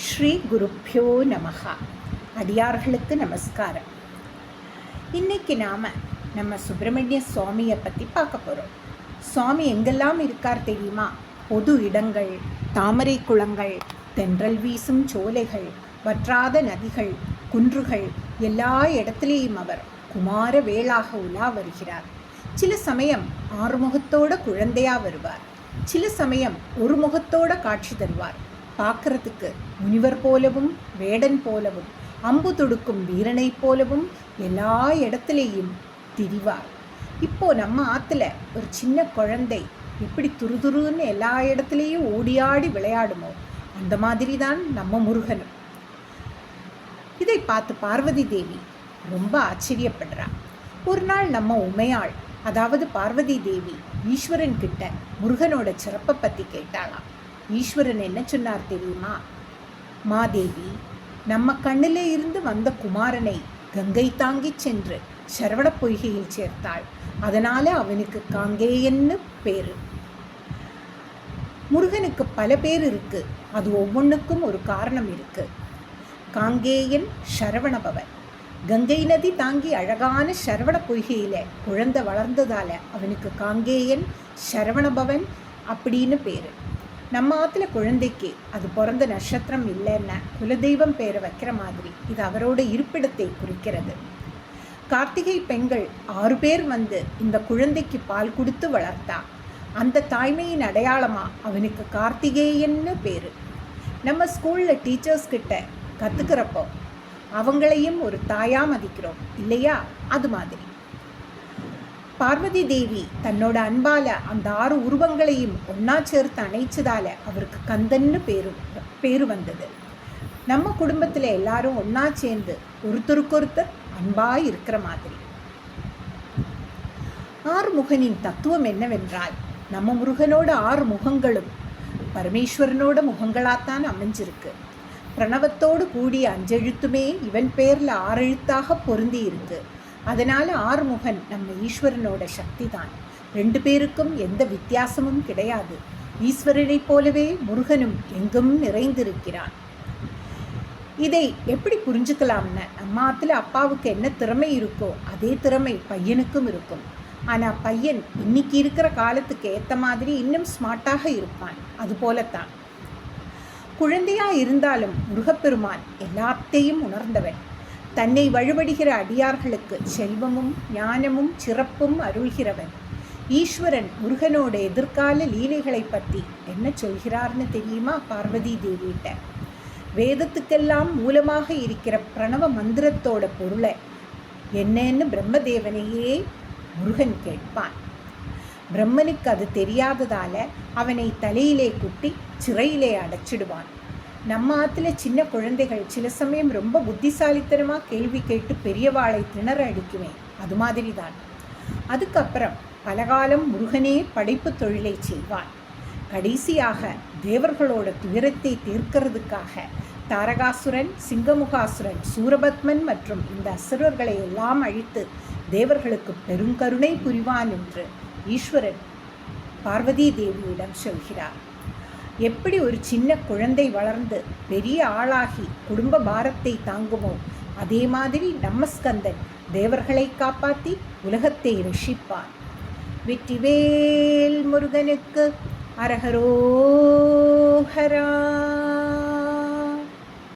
ஸ்ரீ குருப்பியோ நமஹ. அடியார்களுக்கு நமஸ்காரம். இன்னைக்கு நம்ம சுப்பிரமணிய சுவாமியை பற்றி பார்க்க போகிறோம். சுவாமி எங்கெல்லாம் இருக்கார் தெரியுமா? பொது இடங்கள், தாமரை குளங்கள், தென்றல் வீசும் சோலைகள், வற்றாத நதிகள், குன்றுகள், எல்லா இடத்துலேயும் அவர் குமார வேளாக உலா வருகிறார். சில சமயம் ஆறுமுகத்தோட குழந்தையாக வருவார், சில சமயம் ஒரு முகத்தோட காட்சி தருவார். பார்க்கறதுக்கு முனிவர் போலவும் வேடன் போலவும் அம்பு தொடுக்கும் வீரனை போலவும் எல்லா இடத்துலையும் திரிவார். இப்போ நம்ம ஆற்றுல ஒரு சின்ன குழந்தை எப்படி துருதுருன்னு எல்லா இடத்துலையும் ஓடியாடி விளையாடுமோ அந்த மாதிரி தான் நம்ம முருகனும். இதை பார்த்து பார்வதி தேவி ரொம்ப ஆச்சரியப்படுறா. ஒரு நாள் நம்ம உமையாள், அதாவது பார்வதி தேவி, ஈஸ்வரன் கிட்ட முருகனோட சிறப்பை பற்றி கேட்டாளாம். ஈஸ்வரன் என்ன சொன்னார் தெரியுமா? மாதேவி, நம்ம கண்ணிலே இருந்து வந்த குமாரனை கங்கை தாங்கி சென்று சரவண பொய்கையில் சேர்த்தாள். அதனால அவனுக்கு காங்கேயன்னு பேரு. முருகனுக்கு பல பேர் இருக்கு, அது ஒவ்வொன்றுக்கும் ஒரு காரணம் இருக்கு. காங்கேயன் சரவணபவன். கங்கை நதி தாங்கி அழகான சரவண பொய்கையில குழந்தை வளர்ந்ததால அவனுக்கு காங்கேயன் சரவணபவன் அப்படின்னு பேரு. நம்ம ஆற்றுல குழந்தைக்கு அது பிறந்த நட்சத்திரம் இல்லைன்னா குலதெய்வம் பேரை வைக்கிற மாதிரி இது அவரோட இருப்பிடத்தை குறிக்கிறது. கார்த்திகை பெண்கள் 6 பேர் வந்து இந்த குழந்தைக்கு பால் கொடுத்து வளர்த்தா. அந்த தாய்மையின் அடையாளமாக அவனுக்கு கார்த்திகேயன்னு பேர். நம்ம ஸ்கூலில் டீச்சர்ஸ் கிட்ட கற்றுக்கிறப்போ அவங்களையும் ஒரு தாயாக மதிக்கிறோம் இல்லையா? அது மாதிரி பார்வதி தேவி தன்னோட அன்பால் அந்த 6 உருவங்களையும் ஒன்றா சேர்த்து அணைச்சதால் அவருக்கு கந்தன்னு பேரு வந்தது. நம்ம குடும்பத்தில் எல்லாரும் ஒன்றா சேர்ந்து ஒருத்தருக்கொருத்தர் அன்பாக இருக்கிற மாதிரி. ஆறுமுகனின் தத்துவம் என்னவென்றால், நம்ம முருகனோட 6 முகங்களும் பரமேஸ்வரனோட முகங்களாத்தான் அமைஞ்சிருக்கு. பிரணவத்தோடு கூடிய 5 எழுத்துமே இவன் பேரில் 6 எழுத்தாக பொருந்தி இருக்கு. அதனால் ஆறுமுகன் நம்ம ஈஸ்வரனோட சக்தி தான். 2 பேருக்கும் எந்த வித்தியாசமும் கிடையாது. ஈஸ்வரனைப் போலவே முருகனும் எங்கும் நிறைந்திருக்கிறான். இதை எப்படி புரிஞ்சுக்கலாம்னு, நம்ம ஆற்றுல அப்பாவுக்கு என்ன திறமை இருக்கோ அதே திறமை பையனுக்கும் இருக்கும். ஆனால் பையன் இன்னைக்கு இருக்கிற காலத்துக்கு ஏற்ற மாதிரி இன்னும் ஸ்மார்ட்டாக இருப்பான். அதுபோலத்தான் குழந்தையாக இருந்தாலும் முருகப்பெருமான் எல்லாத்தையும் உணர்ந்தவன். தன்னை வழிபடுகிற அடியார்களுக்கு செல்வமும் ஞானமும் சிறப்பும் அருள்கிறவன். ஈஸ்வரன் முருகனோட எதிர்கால லீலைகளை பற்றி என்ன சொல்கிறார்னு தெரியுமா? பார்வதி தேவியிட்ட வேதத்துக்கெல்லாம் மூலமாக இருக்கிற பிரணவ மந்திரத்தோட பொருளை என்னன்னு பிரம்மதேவனையே முருகன் கேட்பான். பிரம்மனுக்கு அது தெரியாததால அவனை தலையிலே குட்டி சிறையிலே அடைச்சிடுவான். நம்ம ஆற்றுல சின்ன குழந்தைகள் சில சமயம் ரொம்ப புத்திசாலித்தனமாக கேள்வி கேட்டு பெரியவாளை திணற அடிக்குவேன். அது மாதிரி தான். அதுக்கப்புறம் பலகாலம் முருகனே படைப்பு தொழிலை செய்வான். கடைசியாக தேவர்களோட துயரத்தை தீர்க்கிறதுக்காக தாரகாசுரன், சிங்கமுகாசுரன், சூரபத்மன் மற்றும் இந்த அசுரர்களை எல்லாம் அழித்து தேவர்களுக்கு பெருங்கருணை புரிவான் என்று ஈஸ்வரன் பார்வதி தேவியிடம் சொல்கிறார். எப்படி ஒரு சின்ன குழந்தை வளர்ந்து பெரிய ஆளாகி குடும்ப பாரத்தை தாங்குமோ அதே மாதிரி நம்ம ஸ்கந்தன் தேவர்களை காப்பாற்றி உலகத்தை ரட்சிப்பான். வெற்றிவேல் முருகனுக்கு அரஹரோஹரா.